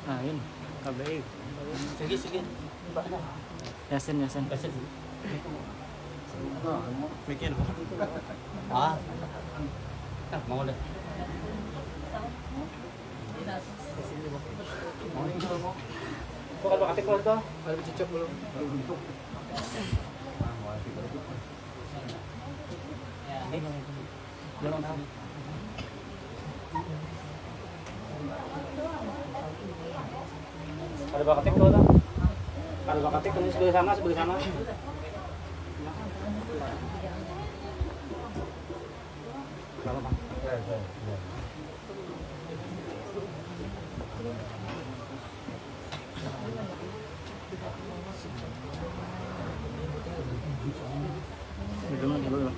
Ah, yun. Kabaig. Sige. Yasin. Mikir mo. Mau dah. Kalau katik keluar ada cicak belum? Ada bakatik tuh, ada bakatik ini sebelah sana. Berapa bang? Dulu.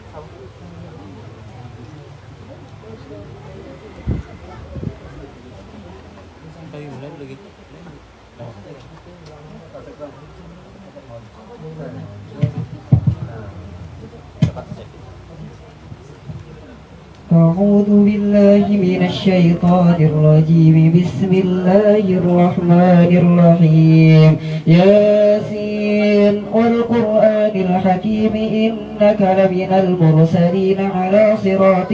Kayu mulai lagi. أعوذ بالله من الشيطان الرجيم. بسم الله الرحمن الرحيم. ياسين والقرآن الحكيم إنك لمن المرسلين على صراط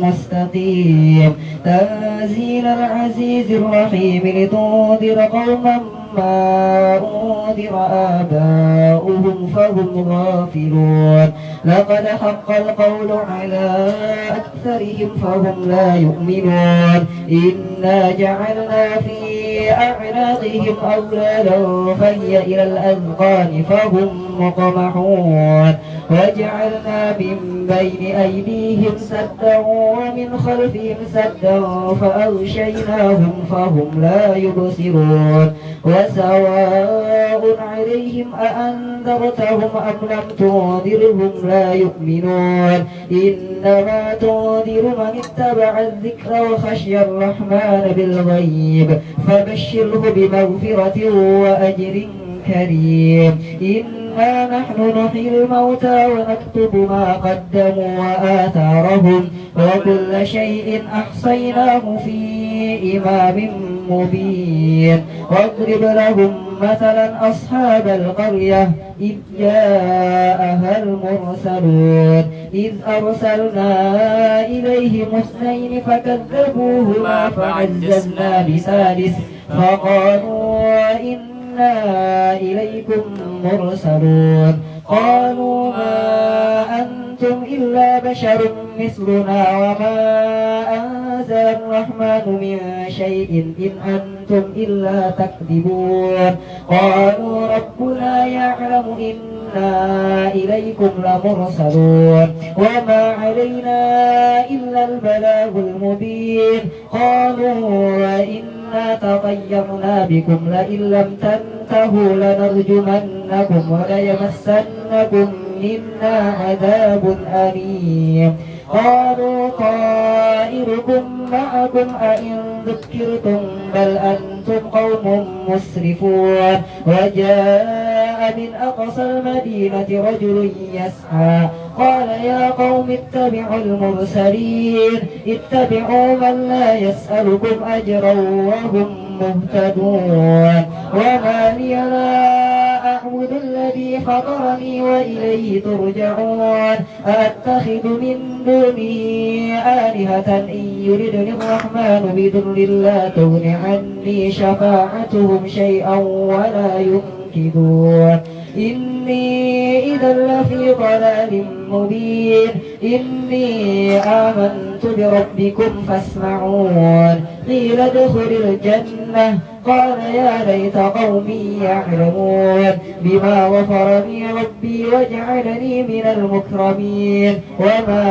مستقيم. تنزيل العزيز الرحيم لتنذر قوما ما أنذر آباؤهم فهم غافلون. لقد حق القول على أكثرهم فهم لا يؤمنون. إنا جعلنا في أعناقهم أغلالا فهي إلى الأذقان فهم مقمحون. وجعلنا من بين أيديهم سدا ومن خلفهم سدا فأغشيناهم فهم لا يبصرون. وسواء عليهم أأنذرتهم أم لم تنذرهم لا يؤمنون. إنما تنذر من اتبع الذكر وخشي الرحمن بالغيب فبشره بمغفرة وأجر كريم. إنا نحن نحيي الموتى ونكتب ما قدموا وآثارهم وكل شيء أحصيناه في إمام مبين. واضرب لهم مثلا أصحاب القرية إذ جاءها المرسلون إذ أرسلنا إليهم اثنين فكذبوهما فعززنا بثالث فقالوا إنا إليكم مرسلون. قالوا ما أنتم إلا بشر مثلنا وما أنزل الرحمن من شيء إن أنتم إلا تكذبون. قالوا ربنا يعلم إنا إليكم لمرسلون وما علينا إلا البلاغ المبين. قالوا إنا تطيرنا بكم لئن لم تنتهوا لنرجمنكم وليمسنكم منا عذاب أليم. قالوا طائركم معكم أئن ذكرتم بل أنتم قوم مسرفون. وجاء من أقصى المدينة رجل يسعى قال يا قوم اتبعوا المرسلين اتبعوا من لا يسألكم أجرا وهم مهتدون. وما لي لا أعبد الذي فطرني وإليه ترجعون. أتخذ من دونه آلهة إن يردني الرحمن بضر لا تغن عني شفاعتهم شيئا ولا ينقذون. إني إذا لفي ضلال مبين. إني آمنت بربكم فاسمعون. قيل ادخل الجنة قال يا ليت قومي يعلمون بما غفر لي ربي وجعلني من المكرمين. وما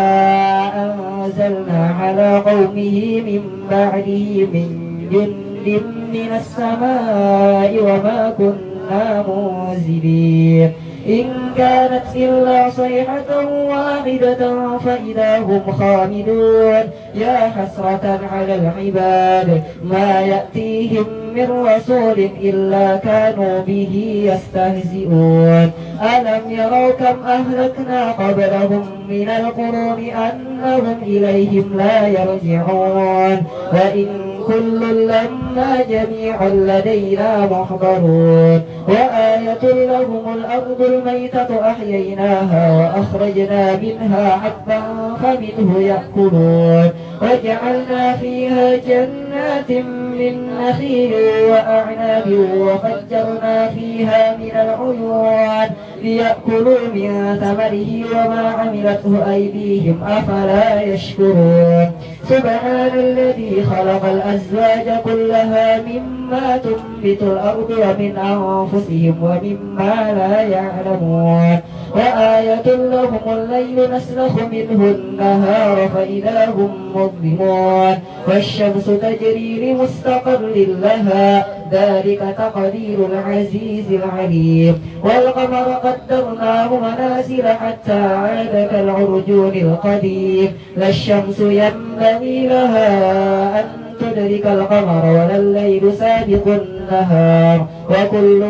أنزلنا على قومه من بعده من جند من السماء وما كنا منزلين. إن كانت إلا صيحة واحدة فإذا هم خامدون. يا حسرة على العباد ما يأتيهم من رسول إلا كانوا به يستهزئون ألم يروا كم أهلكنا قبلهم من القرون أنهم إليهم لا يرجعون وإن كل لما جميع لدينا محضرون وآية لهم الأرض الميتة أحييناها وأخرجنا منها حبا فمنه يأكلون وجعلنا فيها جنات من نخيل وأعناب وفجرنا فيها من العيون ليأكلوا من ثمره وما عملته أيديهم أفلا يشكرون سبحان الذي خلق الأزواج كلها مما تنبت الأرض ومن أنفسهم ومما لا يعلمون وآية لهم الليل نسلخ منه النهار فإذا هم مظلمون والشمس تجري لمستقر لها ذلك تقدير العزيز العليم والقمر قدرناه منازل حتى عاد كالعرجون القديم لا الشمس ينبغي لها أن تدرك القمر ولا الليل سابق النهار وكل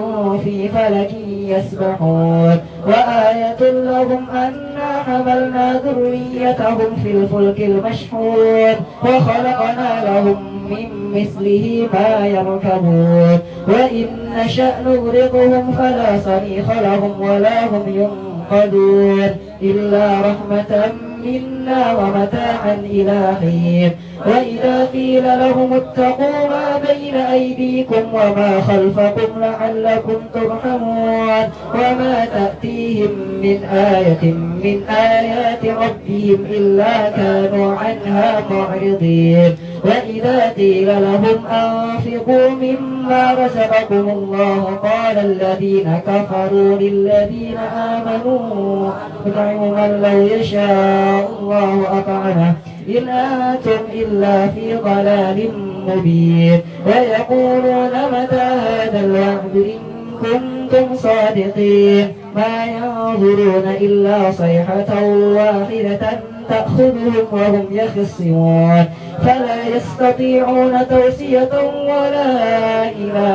في فلك يسبحون وآية لهم أنا حملنا ذريتهم في الفلك المشحون وخلقنا لهم من مثله ما يركبون وإن نشأ نغرقهم فلا صريخ لهم ولا هم ينقذون إلا رحمة منا ومتاعا إلى حين وإذا قيل لهم اتقوا ما بين أيديكم وما خلفكم لعلكم ترحمون وما تأتيهم من آية من آيات ربهم إلا كانوا عنها معرضين وإذا قيل لهم أنفقوا مما رزقكم الله قال الذين كفروا للذين آمنوا نطعم من لو يشاء الله أطعمه إن أنتم إلا في ضلال مبين ويقولون متى هذا الوعد إن كنتم صادقين ما ينظرون إلا صيحة واحدة تأخذهم وهم يخصمون فلا يستطيعون توصية ولا إلى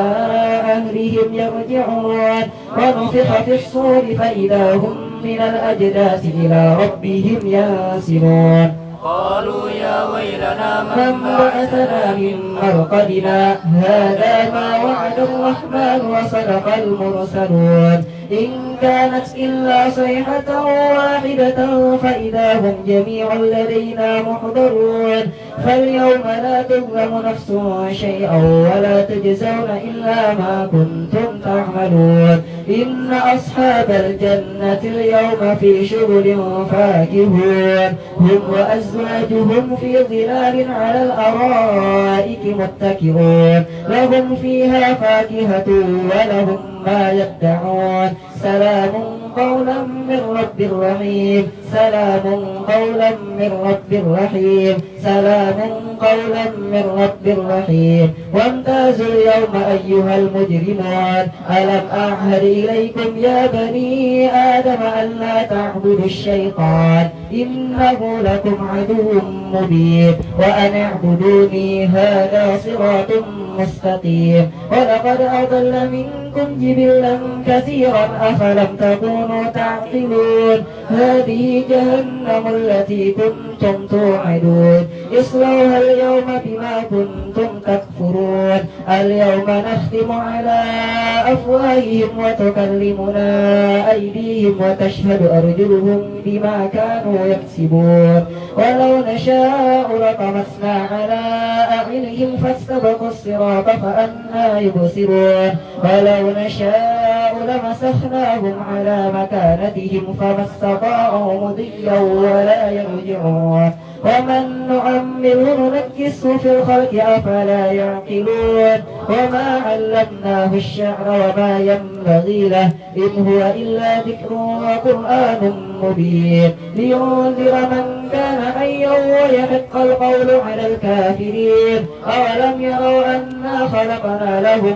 أهلهم يرجعون ونفخ في الصور فإذا هم من الأجداث إلى ربهم ينسلون قالوا يا ويلنا من بعثنا من مرقدنا هذا ما وعد الرحمن وصدق المرسلون إن كانت إلا صيحة واحدة فإذا هم جميع لدينا محضرون فاليوم لا تظلم نفس شيئا ولا تجزون إلا ما كنتم تعملون إن أصحاب الجنة اليوم في شغل فاكهون هم وأزواجهم في ظلال على الأرائك متكئون لهم فيها فاكهة ولهم ما يدعون سلام قولا من رب رحيم سلام قولا من رب رحيم سلام قولا من رب رحيم وامتازوا اليوم أيها المجرمون ألم أعهد إليكم يا بني آدم ألا تعبدوا الشيطان إنه لكم عدو مبين وأن اعبدوني هذا صراط مستقيم ولقد أضل منكم جبلا كثيرا أفلم تكونوا تعقلون هذه جهنم التي كنتم توعدون اصلوها اليوم بما كنتم تكفرون اليوم نختم على أفواههم وتكلمنا أيديهم وتشهد أرجلهم بما كانوا يكسبون ولو نشاء لطمسنا على أعينهم فاستبقوا الصراط فأنى يبصرون ولو نشاء لمسخناهم على مكانتهم فما استطاعوا مضيا ولا يرجعون ومن نعمره ننكسه في الخلق أفلا يعقلون وما علمناه الشعر وما ينبغي له إن هو إلا ذكر وقرآن مبين لينذر من كان حيا ويحق القول على الكافرين أولم يروا أنا خلقنا لهم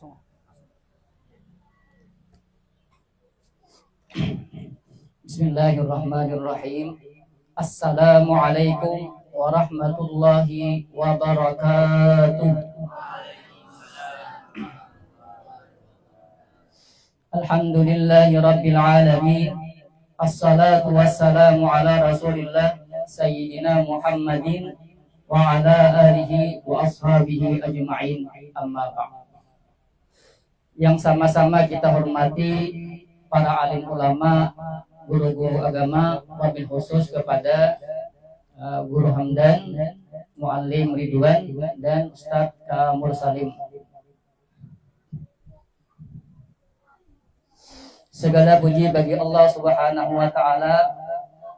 langsung. Bismillahirrahmanirrahim. Assalamualaikum warahmatullahi wabarakatuh. Alhamdulillahi rabbil alamin. Assalatu wassalamu ala rasulillah Sayyidina Muhammadin wa ala alihi wa ashabihi ajma'in, amma ba'd. Yang sama-sama kita hormati para alim ulama, guru-guru agama, wabil khusus kepada Guru Hamdan, Muallim Ridwan, dan Ustadz Kamur Salim. Segala puji bagi Allah Subhanahu wa Ta'ala.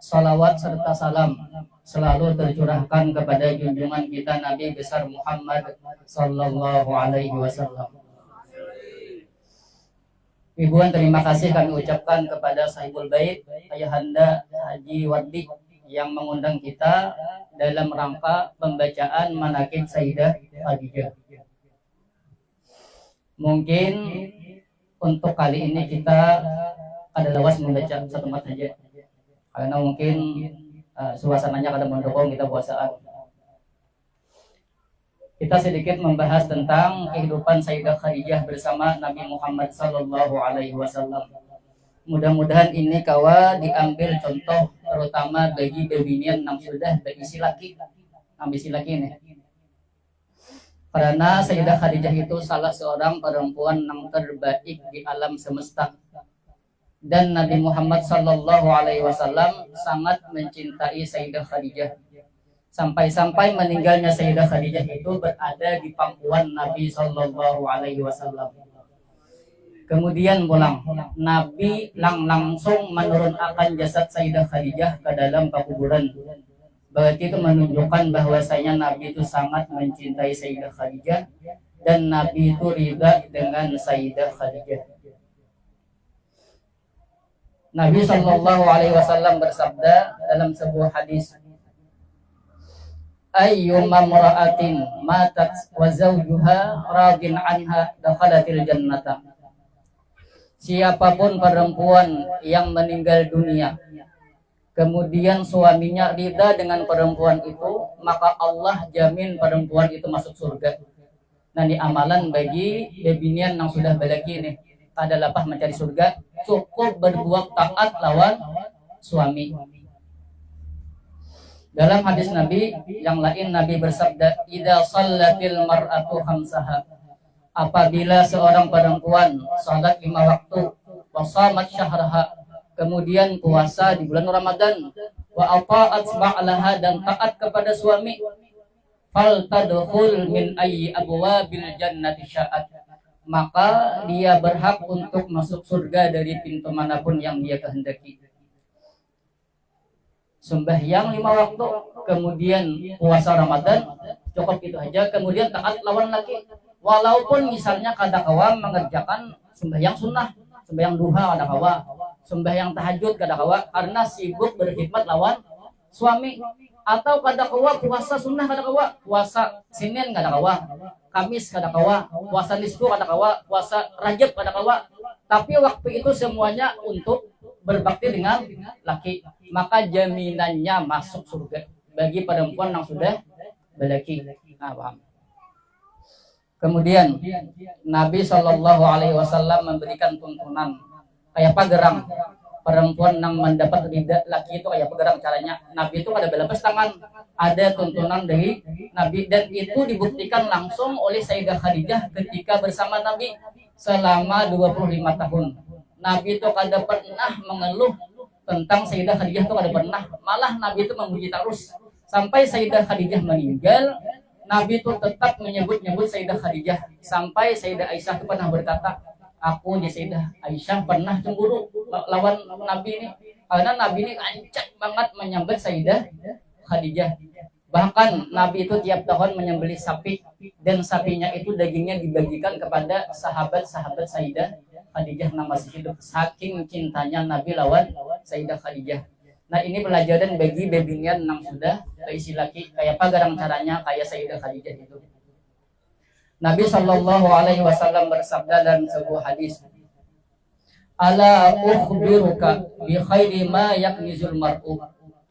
Salawat serta salam selalu tercurahkan kepada junjungan kita Nabi besar Muhammad sallallahu alaihi wasallam. Ribuan terima kasih kami ucapkan kepada Sahibul Bait Ayahanda Haji Wardi yang mengundang kita dalam rangka pembacaan manaqib Sayyidah Khadijah. Mungkin untuk kali ini kita ada lawas membaca satu mat saja, karena mungkin suasananya kada mendukung kita puasaan. Kita sedikit membahas tentang kehidupan Sayyidah Khadijah bersama Nabi Muhammad sallallahu alaihi wasallam. Mudah-mudahan ini kawa diambil contoh terutama bagi bebinian yang sudah berisi laki, ambisi laki nih. Karena Sayyidah Khadijah itu salah seorang perempuan yang terbaik di alam semesta. Dan Nabi Muhammad sallallahu alaihi wasallam sangat mencintai Sayyidah Khadijah. Sampai-sampai meninggalnya Sayyidah Khadijah itu berada di pangkuan Nabi sallallahu alaihi wasallam. Kemudian pulang, Nabi langsung menurunkan jasad Sayyidah Khadijah ke dalam kuburan. Berarti itu menunjukkan bahwasanya Nabi itu sangat mencintai Sayyidah Khadijah dan Nabi itu ridha dengan Sayyidah Khadijah. Nabi sallallahu alaihi wasallam bersabda dalam sebuah hadis, ayyuma mar'atin matat wa zawjuha radin anha dakhalatil jannata. Siapapun perempuan yang meninggal dunia kemudian suaminya ridha dengan perempuan itu, maka Allah jamin perempuan itu masuk surga. Nah, ini amalan bagi bebinian yang sudah balaki nih, kada lapah mencari surga, cukup berbuat taat lawan suami. Dalam hadis Nabi yang lain, Nabi bersabda, idza shallatil mar'atu khamsaha. Apabila seorang perempuan salat 5 waktu, wa shamat syahraha, kemudian puasa di bulan Ramadan, wa ata'at ba'laha, dan taat kepada suami, fal tadkhul min ayyi abwabil jannati sya'at, maka dia berhak untuk masuk surga dari pintu manapun yang dia kehendaki. Sembahyang 5 waktu, kemudian puasa Ramadan, cukup itu aja. Kemudian taat lawan laki, walaupun misalnya kada kawa mengerjakan sembahyang sunnah, sembahyang duha kada kawa, sembahyang tahajud kada kawa, karena sibuk berkhidmat lawan suami. Atau kada kawa puasa sunnah, kada kawa puasa Senin, kada kawa Kamis, kada kawa puasa nisfu, kada kawa puasa Rajab, kada kawa. Tapi waktu itu semuanya untuk berbakti dengan laki, maka jaminannya masuk surga bagi perempuan yang sudah berlaki. Nah, paham. Kemudian Nabi Shallallahu Alaihi Wasallam memberikan tuntunan kayak apa gerang perempuan yang mendapat ridha laki itu, kayak apa gerang caranya. Nabi itu kada belepas tangan, ada tuntunan dari Nabi, dan itu dibuktikan langsung oleh Sayyidah Khadijah ketika bersama Nabi selama 25 tahun. Nabi itu kada pernah mengeluh tentang Sayyidah Khadijah, itu kada pernah, malah Nabi itu memuji terus sampai Sayyidah Khadijah meninggal. Nabi itu tetap menyebut-nyebut Sayyidah Khadijah, sampai Sayyidah Aisyah itu pernah berkata, aku di Sayyidah Aisyah pernah cemburu lawan Nabi ini, karena Nabi ini ancak banget menyambut Sayyidah Khadijah. Bahkan Nabi itu tiap tahun menyembelih sapi, dan sapinya itu dagingnya dibagikan kepada sahabat-sahabat Sayyidah Khadijah yang masih hidup, saking cintanya Nabi lawan Sayyidah Khadijah. Nah, ini pelajaran bagi bebinian yang sudah berisi laki, kayak apa garang caranya kayak Sayyidah Khadijah itu. Nabi Shallallahu Alaihi Wasallam bersabda dalam sebuah hadis, "Ala ukhbiruka bi khairi ma yaknizul mar'u."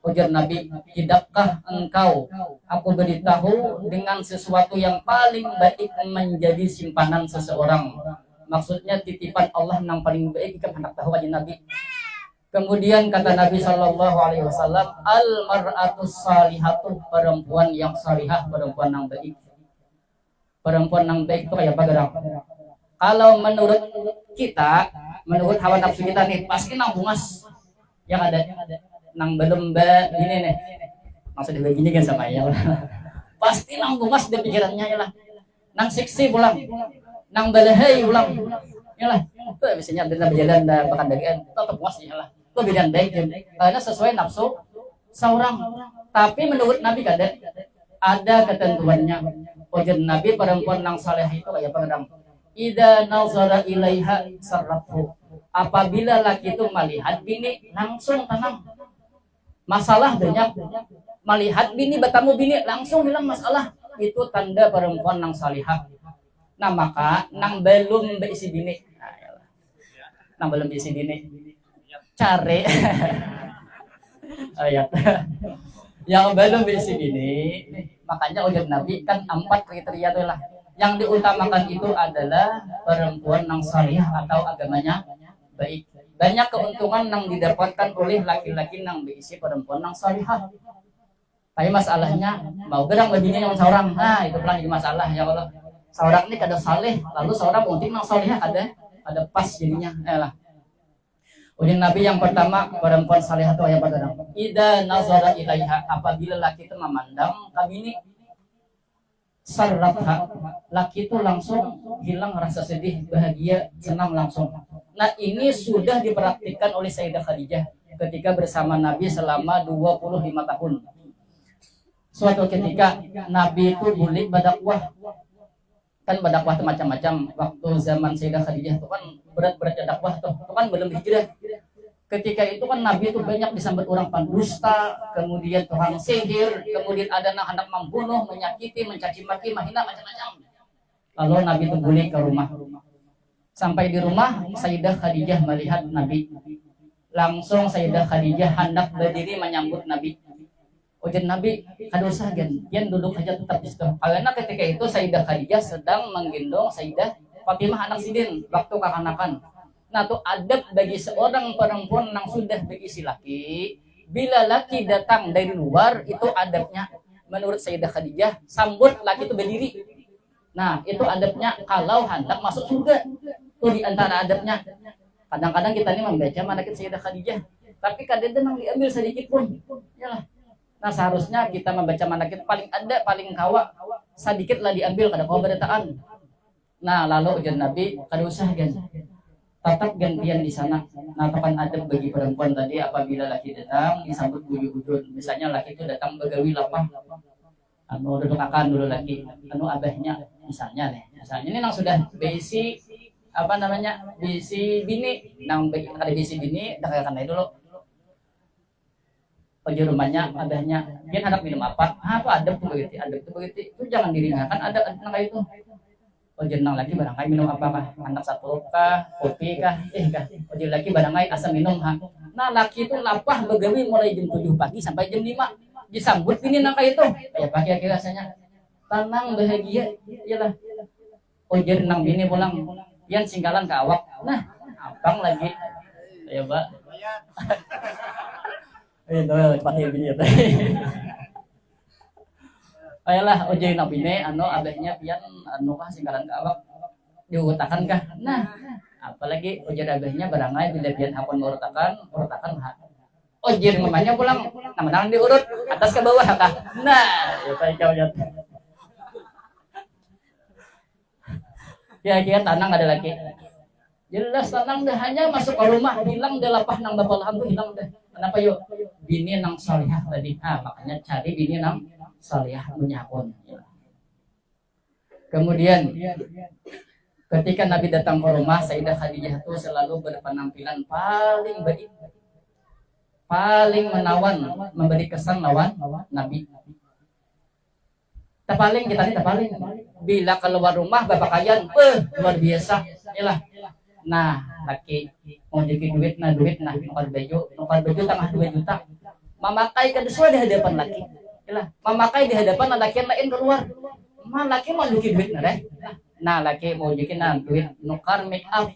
Ujar Nabi, tidakkah engkau aku beritahu dengan sesuatu yang paling baik menjadi simpanan seseorang? Maksudnya titipan Allah yang paling baik jika hendak tahu aja Nabi. Kemudian kata Nabi Shallallahu Alaihi Wasallam, al mar'atus salihatu, perempuan yang salihah, perempuan yang baik. Perempuan yang baik itu kayak apa gerang? Kalau menurut kita, menurut hawa nafsu kita nih, pasti nang bungas yang ada, nang belum ini nih, maksudnya begini kan sama ya, pasti nang bungas di pikirannya ya lah, nang seksi pulang, nang balahai pulang, ya lah, itu biasanya ada berjalan dan bahkan bagian, tetap bungas ya lah, itu bidang baik, karena sesuai nafsu seorang. Tapi menurut Nabi ada ketentuannya. Ujar Nabi, perempuan yang saleh itu kayak apa? Ida nazara ilaiha sarrafu. Apabila laki itu melihat bini langsung tenang. Masalah banyak. Melihat bini, bertemu bini langsung hilang masalah. Itu tanda perempuan yang salihah. Nah maka nang belum berisi bini. Nang belum berisi bini. Cari ayat. Yang belum berisi bini. Makanya ujar Nabi kan 4 kriteria itu lah. Yang diutamakan itu adalah perempuan yang salihah atau agamanya baik. Banyak keuntungan yang didapatkan oleh laki-laki yang berisi perempuan yang salihah. Tapi masalahnya mau gerang babinya yang seorang. Nah itu pelan jadi masalah ya Allah. Seorang ini kada saleh, lalu seorang unting yang salihah ada pas jadinya. Lah. Ujar Nabi yang pertama, perempuan salihah itu yang pertama. Ida nazara ilaiha, apabila laki itu memandang kabini sarrafha, laki itu langsung hilang rasa sedih, bahagia, senang langsung. Nah ini sudah dipraktikkan oleh Sayyidah Khadijah ketika bersama Nabi selama 25 tahun. Suatu ketika Nabi itu boleh berdakwah. Kan berdakwah itu macam-macam. Waktu zaman Sayyidah Khadijah itu kan berat-berat dakwah tuh. Itu kan belum hijrah. Ketika itu kan Nabi itu banyak disambut orang pendusta, kemudian tukang sihir, kemudian ada anak membunuh, menyakiti, mencaci maki, menghina macam-macam. Lalu Nabi itu boleh ke rumah. Sampai di rumah Sayyidah Khadijah melihat Nabi. Langsung Sayyidah Khadijah hendak berdiri menyambut Nabi. Ujar Nabi, kada usah gen duduk saja tetap di situ. Karena ketika itu Sayyidah Khadijah sedang menggendong Sayyidah Fatimah anak Sidin waktu kekanakan. Nah itu adab bagi seorang perempuan yang sudah berisi laki. Bila laki datang dari luar, itu adabnya menurut Sayyidah Khadijah, sambut laki itu berdiri. Nah itu adabnya kalau hendak masuk surga. Itu diantara adabnya. Kadang-kadang kita ini membaca manakib Sayyidah Khadijah, tapi kadang-kadang diambil sedikit pun. Yalah. Nah seharusnya kita membaca manakib paling ada, paling kawa, sedikitlah diambil kada kau berdataan. Nah lalu ujar Nabi, kada usah tetap gantian di sana. Nah, kapan adab bagi perempuan tadi apabila laki datang disambut buyut-buyut. Misalnya laki itu datang begawi lapang. Duduk akan dulu laki. Abahnya misalnya ini nang sudah besi besi bini, nang ada besi bini, dah kayak dulu. Di rumahnya abahnya, dia hendak minum apa? Itu adab tuh begitu, Itu jangan diringankan adab nang kayak itu. Jenang lagi barangkali minum apa kah? Anak satu kah? Kopi kah? Ojek lagi barangkali asam minum ha. Nah laki itu lapah begawi mulai jam 7 pagi sampai jam 5. Disambut ini nang kayak itu. Kayak pagi akhir rasanya. Tenang bahagia. Iyalah. Ojek nang bini pulang. Pian singgalan ke awak. Nah, abang lagi. Ya, Mbak. Itu pakai bini ya. Ayolah ojek nak bini, abahnya pian kah singkaran ke awak diurutakan kah? Nah, apalagi ojek abahnya barangkali bila pian hakon urutakan ha. Ojek mamanya pulang, nama-nama diurut atas ke bawah kah? Nah, itu kau lihat. Kira-kira tanang ada lagi. Jelas tanang dah hanya masuk ke rumah hilang dah lapah nang bapak lahan tuh hilang dah. Kenapa yuk? Bini nang salihah tadi. Makanya cari bini nang salihah menyakon. Kemudian ketika Nabi datang ke rumah, Sayyidah Khadijah itu selalu berpenampilan paling baik, paling menawan, memberi kesan lawan Nabi. Tapaling kita nih tapaling. Bila keluar rumah bapakayan, luar biasa. Yalah. Nah, laki mau jadi duit nah nukar baju tengah 2 juta. Memakai ke sesuai di hadapan laki. Yalah, memakai di hadapan laki yang lain keluar. Laki mau jadi duit nah. Nah, laki mau jadi duit nukar make up.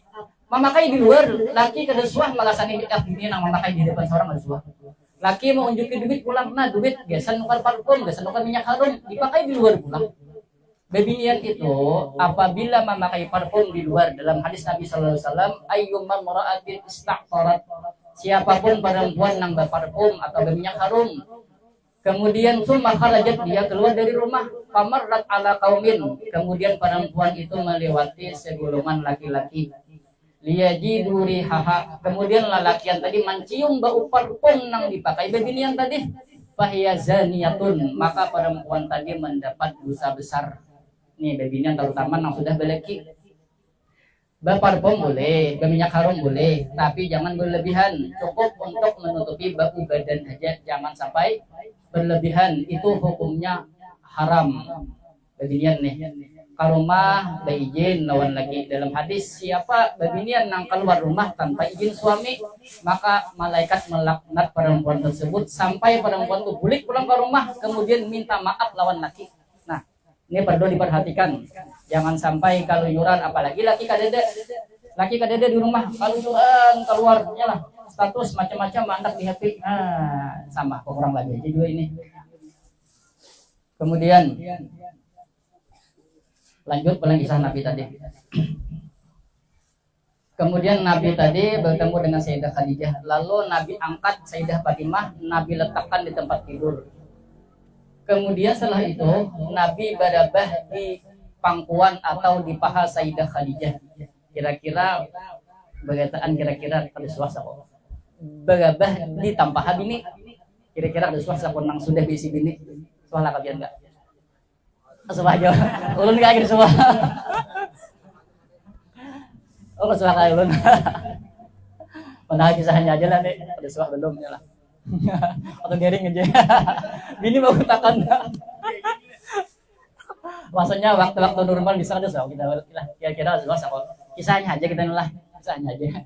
Memakai di luar, laki ke sesuai malasani make up ini nang memakai di depan seorang ke sesuai. Laki mau unjukin duit pulang, nah duit biasa nukar parfum, biasa nukar minyak harum, dipakai di luar pulang. Bebinian itu apabila memakai parfum di luar, dalam hadis Nabi sallallahu alaihi wasallam, ayyumma mar'atin istaqtarat, siapapun perempuan yang berparfum atau berminyak harum, kemudian summa kharajat, dia keluar dari rumah, famarrat ala qaumin, kemudian perempuan itu melewati segolongan laki-laki, liyajidu rihaha, kemudian lelakian tadi mencium bau parfum yang dipakai bebinian tadi, fahiya zaniyatun, maka perempuan tadi mendapat dosa besar. Nih bebinian terutama yang sudah beleki. Berparfum boleh, berminyak harum boleh, tapi jangan berlebihan. Cukup untuk menutupi bau badan aja, jangan sampai berlebihan. Itu hukumnya haram. Bebinian nih. Karumah beizin lawan lagi, dalam hadis siapa bebinian yang keluar rumah tanpa izin suami, maka malaikat melaknat perempuan tersebut sampai perempuan itu balik pulang ke rumah kemudian minta maaf lawan laki. Nah, ini perlu diperhatikan, jangan sampai kaluyuran, apalagi laki kadede di rumah kaluyuran keluar, lah status macam-macam anak di HP, sama kurang lagi aja juga ini. Kemudian lanjut pada kisah Nabi tadi. Kemudian Nabi tadi bertemu dengan Sayyidah Khadijah. Lalu Nabi angkat Sayyidah Fatimah, Nabi letakkan di tempat tidur. Kemudian setelah itu Nabi berabah di pangkuan atau di paha Sayyidah Khadijah. Kira-kira bagataan kira-kira ada suasa kok. Berabah di tampaha bini. Kira-kira ada suasa pun nang sudah bisi bini. Soalnya kalian enggak? Suah aja, ulun gak gitu suah. Oh suah kayak ulun. Padahal kisahnya aja lah nih, ada suah belum ya lah. Atau garing aja. Bini mau katakan. Maksudnya waktu-waktu normal bisa ada suah kita kira-kira suah kok. Kisahnya aja kita nulah, kisahnya aja.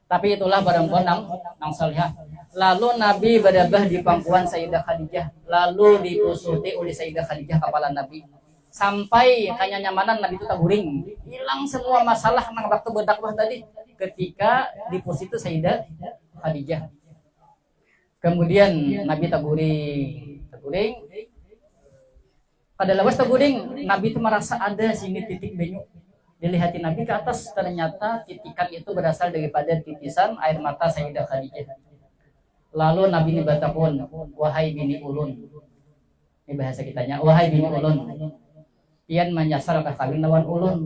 Tapi itulah perempuan nang salihah. Lalu Nabi berabah di pangkuan Sayyidah Khadijah, lalu diusuti oleh Sayyidah Khadijah kepala Nabi, sampai kayaknya nyamanan Nabi itu taguring, hilang semua masalah nang waktu berdakwah tadi ketika di posisi Sayyidah Khadijah. Kemudian Nabi taguring, pada lawas taguring, Nabi itu merasa ada sini titik benyu. Dilihatin Nabi ke atas, ternyata titikan itu berasal daripada titisan air mata Sayyidah Khadijah. Lalu Nabi ini bertapun, wahai bini ulun. Ini bahasa kitanya, wahai bini ulun. Pian menyasar ke kawin lawan ulun.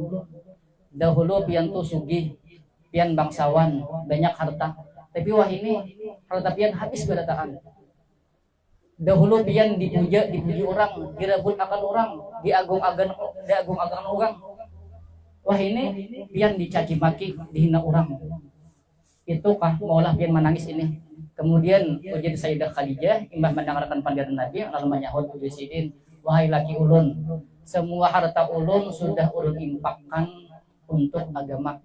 Dahulu pian tu sugih, pian bangsawan, banyak harta. Tapi wah ini harta pian habis berataan. Dahulu pian dipuji orang, direbut akan orang, diagung-agan orang. Wah ini pian dicaci maki, dihina orang. Itukah maulah pian menangis ini. Kemudian ujian Sayyidah Khadijah imbah mendengarkan panggilan Nabi lalu menyahut ujisidin, wahai laki ulun, semua harta ulun sudah ulun impakkan untuk agama.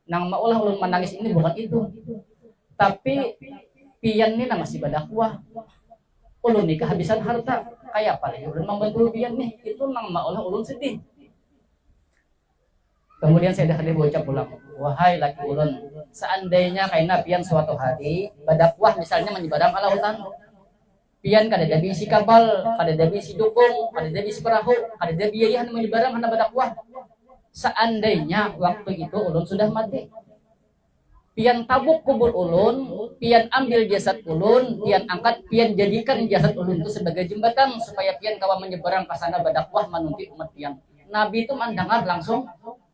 Nang maulah ulun menangis ini bukan itu, tapi pian ini masih berdakwah. Ulun nih kehabisan harta, kayak apa ulun membantu pian nih, itu nang maulah ulun sedih. Kemudian Sayyidah Khadijah berucap pulang, wahai laki ulun, seandainya kaina pian suatu hari berdakwah misalnya menyeberang ke lautan, pian kada bisi kapal, kada bisi dukung, kada bisi perahu, kada biaya menyeberang hana berdakwah. Seandainya waktu itu ulun sudah mati, pian tabuk kubur ulun, pian ambil jasad ulun, pian angkat, pian jadikan jasad ulun itu sebagai jembatan supaya pian kawan menyeberang ke sana berdakwah menuntut umat pian. Nabi itu mendengar langsung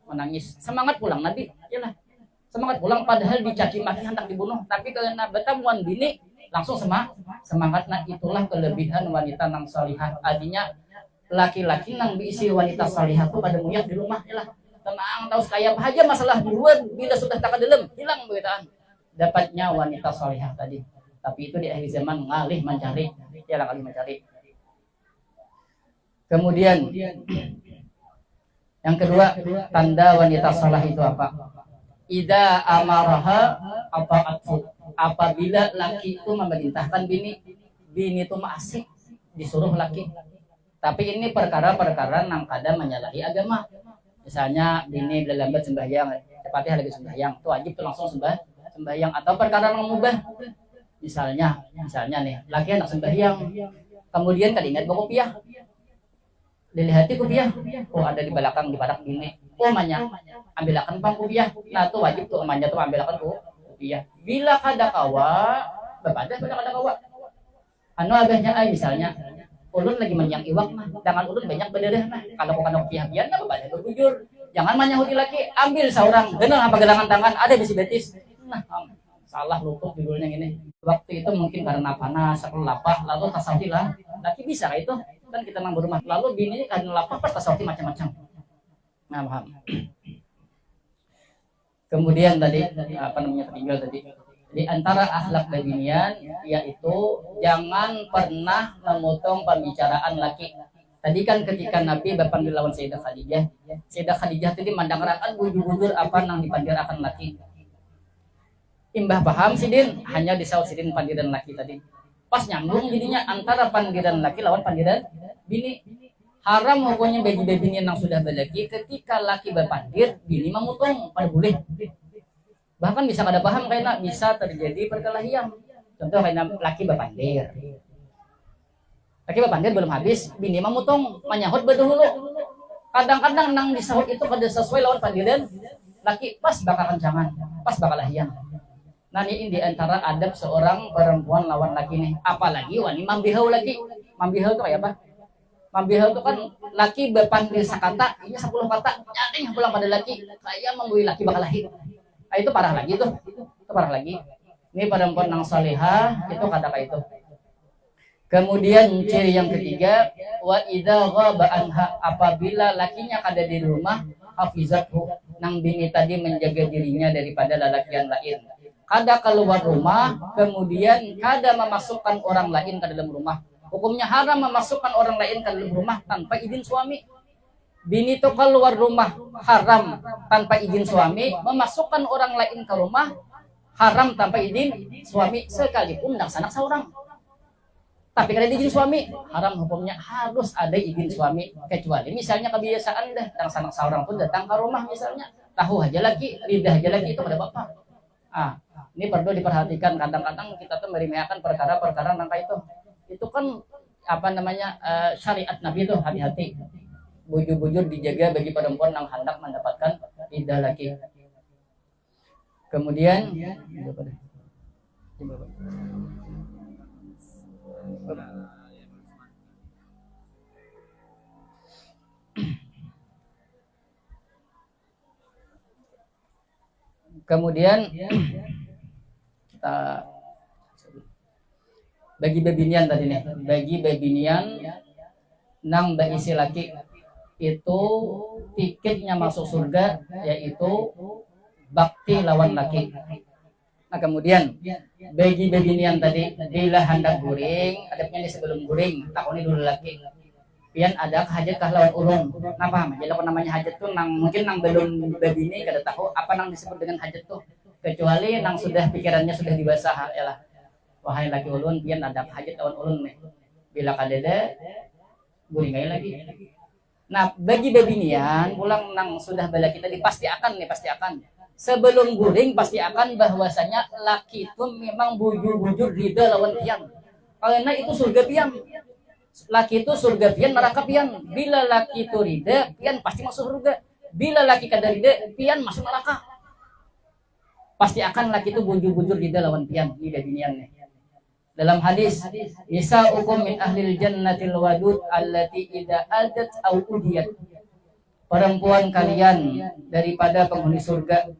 menangis, semangat pulang Nabi, yalah semangat pulang padahal dicaci maki hendak dibunuh, tapi karena bertemuan bini langsung semangat. Nah itulah kelebihan wanita nang salihah. Artinya laki-laki nang diisi wanita salihah itu pada muyak di rumah, yalah tenang, tahu sekaya apa aja masalah di luar, bila sudah tak dalam hilang beritaan. Dapatnya wanita salihah tadi. Tapi itu di akhir zaman ngalih mencari, yalah ngalih mencari. Kemudian yang kedua, tanda wanita salah itu apa? Ida amaraha ata'atfu. Apabila laki itu memerintahkan bini itu asik disuruh laki. Tapi ini perkara-perkara yang kadang menyalahi agama. Misalnya bini lambat sembahyang, tepatnya lagi sembahyang, itu wajib tuh langsung sembahyang, atau perkara yang mubah. Misalnya nih, laki anak sembahyang, kemudian ingat bawa kopiah. Dilihati kopiah, oh ada di belakang di barak bini. Oh manya, ambilakan pang kopiah. Nah tuh wajib tuh manya tuh ambilakan kopiah. Bila kada kawa, bepada bila kada kawa. Anu abahnya ay misalnya, ulun lagi menjang iwak mah, jangan ulun banyak bedereh mah. Kalau bukan kopiah biar nggak bepada berbujur. Jangan manyahuti laki, ambil saurang, genang apa gelangan tangan, ada besi betis. Nah, salah luput judulnya gini. Waktu itu mungkin karena panas, lapah, lalu tasawti lah. Laki bisa kayak itu. Kan kita nang berumah, lalu bini karena lapar pas tasawti macam-macam. Nah, paham. Kemudian tadi apa namanya tertinggal tadi di antara akhlak bebinian yaitu jangan pernah memotong pembicaraan laki. Tadi kan ketika Nabi berpanggil lawan Sayyidah Khadijah tadi mandangarakan bujur-bujur apa nang dipandirakan laki. Imbah paham sidin hanya disaut sidin pandiran laki tadi. Pas nyambung jadinya antara pandiran laki lawan pandiran bini. Haram hukumnya bagi bini yang sudah berlaki ketika laki berpandir, bini memotong pada boleh. Bahkan bisa kada paham karena bisa terjadi perkelahian. Contoh karena laki berpandir. Laki berpandir belum habis, bini memotong, menyahut berdahulu. Kadang-kadang nang disahut itu kada sesuai lawan pandiran laki pas bakal kencangan, pas bakal lahian. Nah ini di antara adab seorang perempuan lawan laki nih. Apalagi wani mambihau lagi. Mambihau itu kayak apa? Mambihau itu kan laki berpanggil sakata, ini 10 kata, nyating pulang pada laki, kayak membui laki bakal lahir. Nah, itu parah lagi tuh. Itu parah lagi. Ini perempuan yang salihah itu kata kayak itu. Kemudian ciri yang ketiga, wa idza ghaba anha, apabila lakinya kada di rumah, hafizathu, nang bini tadi menjaga dirinya daripada lelakian lain. Kada keluar rumah, kemudian kada memasukkan orang lain ke dalam rumah. Hukumnya haram memasukkan orang lain ke dalam rumah tanpa izin suami. Bini itu keluar rumah haram tanpa izin suami, memasukkan orang lain ke rumah haram tanpa izin suami, sekalipun ndak sanak seorang. Tapi kada izin suami, haram hukumnya harus ada izin suami. Kecuali misalnya kebiasaan dah, dan sanak seorang pun datang ke rumah misalnya, tahu aja lagi, lidah aja lagi itu pada bapak. Ini perlu diperhatikan. Kadang-kadang kita tuh meremehkan perkara-perkara tentang itu. Itu kan apa namanya syariat Nabi itu, hati-hati. Bujur-bujur dijaga bagi perempuan yang hendak mendapatkan lidah laki. Kemudian kita bagi bebinian tadi nih, bagi bebinian nang berisi laki itu tiketnya masuk surga yaitu bakti lawan laki. Nah kemudian bagi bebinian tadi bila hendak guring, adabnya di sebelum guring takoni dulu laki. Pian ada hajat kah lawan ulun. Nah paham? Jadi apa namanya hajat tuh nang mungkin nang belum bebini kada tahu apa nang disebut dengan hajat tuh. Kecuali nang sudah pikirannya sudah dibasah yalah. Wahai laki ulun, pian ada hajat lawan ulun nih. Bila kadede guring lagi. Nah, bagi bebinian pulang nang sudah balaki tadi pasti akan. Sebelum guring pasti akan bahwasanya laki itu memang bujur-bujur ridha lawan pian. Karena itu surga pian. Laki itu surga pian, neraka pian. Bila laki itu ridha, pian pasti masuk surga. Bila laki kada ridha, pian masuk neraka. Pasti akan laki itu bujur-bujur ridha lawan pian di bebinian nih. Dalam hadis, nisa'ukum min ahlil jannatil wadud allati idza adat au udiyat. Perempuan kalian daripada penghuni surga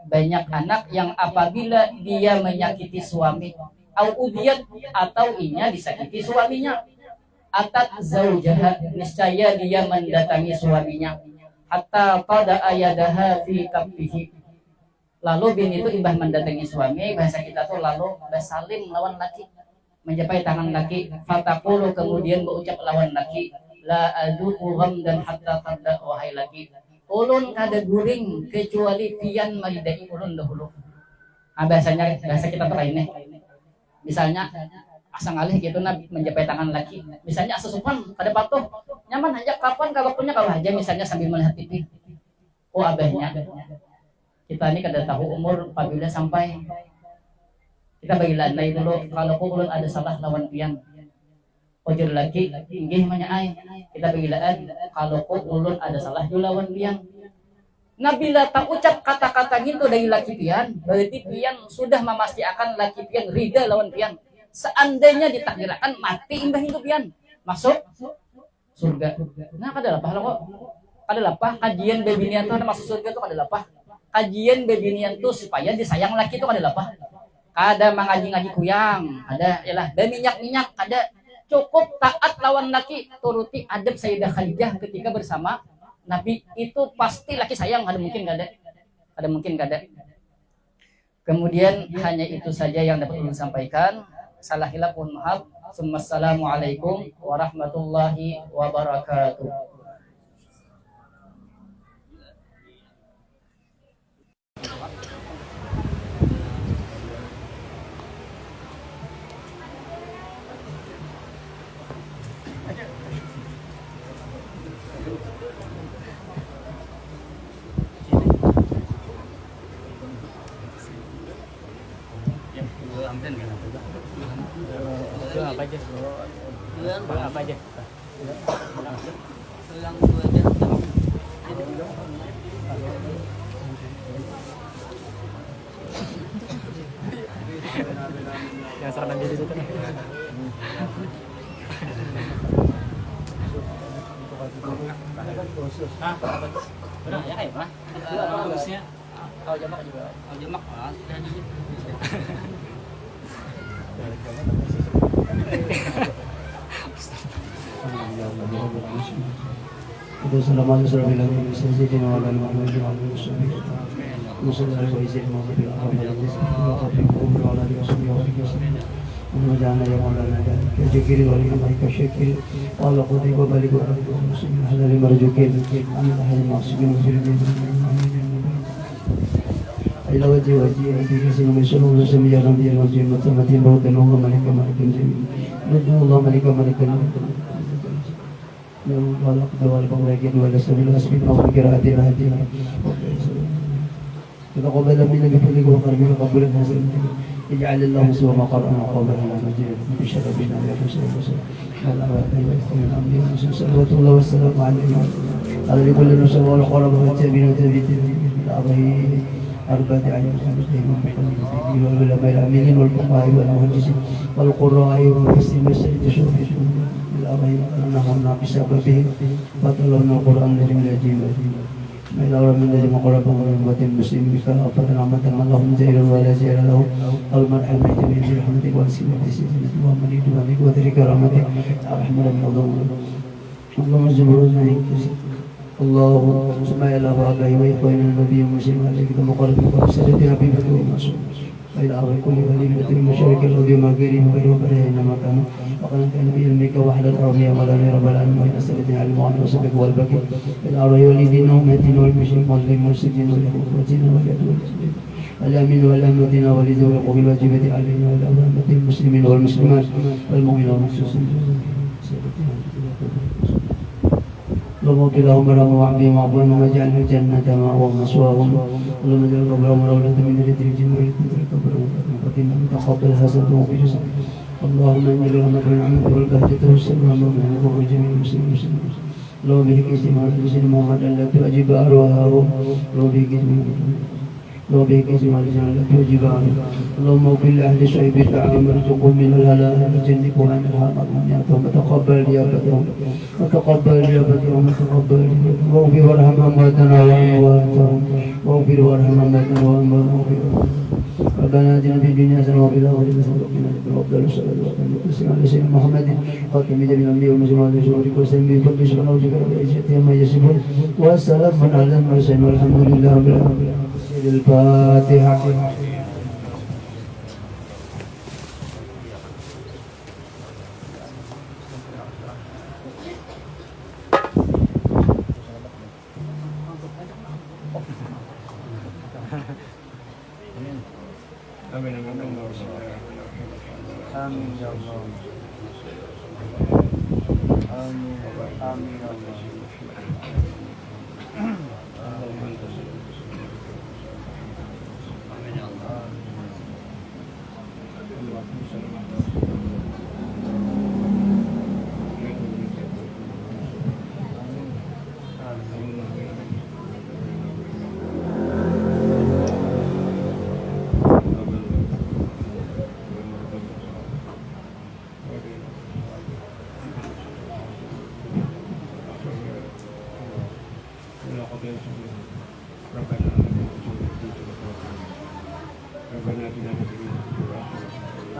banyak anak yang apabila dia menyakiti suami au udiyat atau inya disakiti suaminya. Atat zaujaha, niscaya dia mendatangi suaminya hatta pada ayadaha fi kaffihi. Lalu bini itu imbah mendatangi suami, bahasa kita tuh lalu bersalim lawan laki, menjapai tangan laki, fataqulu kemudian berucap lawan laki, la aduku ghamdan hatta tabda wahai laki ulun kada guring kecuali pian maridai ulun dahulu. Nah, bahasa kita tuh lainnya. Misalnya asang alih gitu nabi menjepit tangan laki. Misalnya asa sopan kada patuh. Nyaman aja kapan kalau punya kalau aja misalnya sambil melihat TV. Oh abahnya. Kita ini kada tahu umur apabila sampai kita bagi landai dulu kalau ulun ada salah lawan pian. Ojol lagi, inggih manyai. Kita begilaan kalau ulun ada salah lawan pian. Nabila tak ucap kata-kata gitu dari laki pian, berarti pian sudah memastikan laki pian rida lawan pian. Seandainya ditakdirkan mati imbah hidup pian, masuk surga. Nah kada lapah lo kok. Kada lapah kajian bebinian tuh masuk surga tuh kada lapah. Kajian bebinian tuh supaya disayang laki tuh kada lapah. Kada mengaji-ngaji kuyang, ada ialah dan minyak-minyak kada. Cukup taat lawan laki, turuti adab Sayyidah Khadijah ketika bersama Nabi itu pasti laki sayang, ada mungkin kada. Kemudian hanya itu saja yang dapat ulun sampaikan. Salah hilaf pun maaf. Assalamualaikum warahmatullahi wabarakatuh. Apa aja? Apa aja? Yang sana jadi itu kan. Benar ya kayak mah. Bagusnya Kalau jamak juga. kalau jamak sudah dikit. وجعلنا يا مولانا كذكر وليك شكر قال قضي وبلغ المسلمين هذا لمرجوك أمن أهل المعصومين إلى وجه ربك سلم سلم سلم يا ربي يا ربي متمت الموت الله ملك ملك جميل ندعو الله ملك ملك يا الله دوال بمرجين ولا سبيل أسبين أو قراءتنا هدينا تقبل منا بفضلك وكرمك قبول الناس اجعل الله سوى ما قرأنا قبلنا مجيد بشرفنا يا رسول الله صلوات الله والسلام علينا على كل نسوى والقرب والتابعين والتابعين الأبهين أربعة عين والعلماء العاملين والفقهاء والمهندسين والقراء والمفسرين والسيد الشرفين الأبهين أنهم بسببهم بطلنا القرآن الكريم العجيب إلى رب الذي مقربهم من أمة المسلمين كافة رحمة اللهم زيلا ولا زيل لهم المرحمة جميع برحمتك وسيلة سيدنا محمد وبك وترك رحمتك أرحم من الظلم اللهم زبرنا اللهم صل على أبائي وإخواننا النبي المسلم عليك مقربك وسيدنا حبيبك ومعصوم إلى أرض كل كلمة المشارك الأرض وما قريب غير وبره إنما كان وقد كان بعلمك وحد الأرض يا مولانا رب العالمين وإن أسألتني على المعنى وصدق والبكي إلى أرض والدين وأمتنا والمشرك والظلم والسجن والإخوتنا واليد والأمين والأمتنا ولذوي الحقوق الواجبة علينا والأمة المسلمين والمسلمات والمؤمنين والمخصوصين اللهم اغفر لهم وارحمهم واعفهم واعف عنهم واجعل الجنة مأواهم ومثواهم اللهم اجعل قبرهم روضة من رياض الجنة وقنا تقبل حسناتهم في جزاء اللهم انزل رحمتك ونعمتك والبهجة والسلام على جميع المسلمين اللهم بك اجتماع المسلمين محمد لا تؤجب أرواحهم اللهم بك اللهم بك اجتماع المسلمين لا تؤجب أرواحهم اللهم اغفر لأهل شعيب الكعب وارزقهم من الهلاك وجنبهم عن الحرام ومنعتهم وتقبل رياضتهم وتقبل رياضتهم وتقبل واغفر وارحم أمواتنا وأمواتهم واغفر وارحم أمواتنا وأمواتهم ربنا آتنا في الدنيا حسنة وفي الآخرة حسنة وقنا عذاب النار وأفضل الصلاة والسلام على سيدنا محمد خاتم جميع الأنبياء والمرسلين وعلى آله وسلم بفضل سبحانه وتعالى وبعزته عما يصفون والسلام على المرسلين والحمد لله رب العالمين. الفاتحة. Amin amin amin. Amin ya Allah. Amin. Amin ya Allah.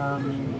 Amin.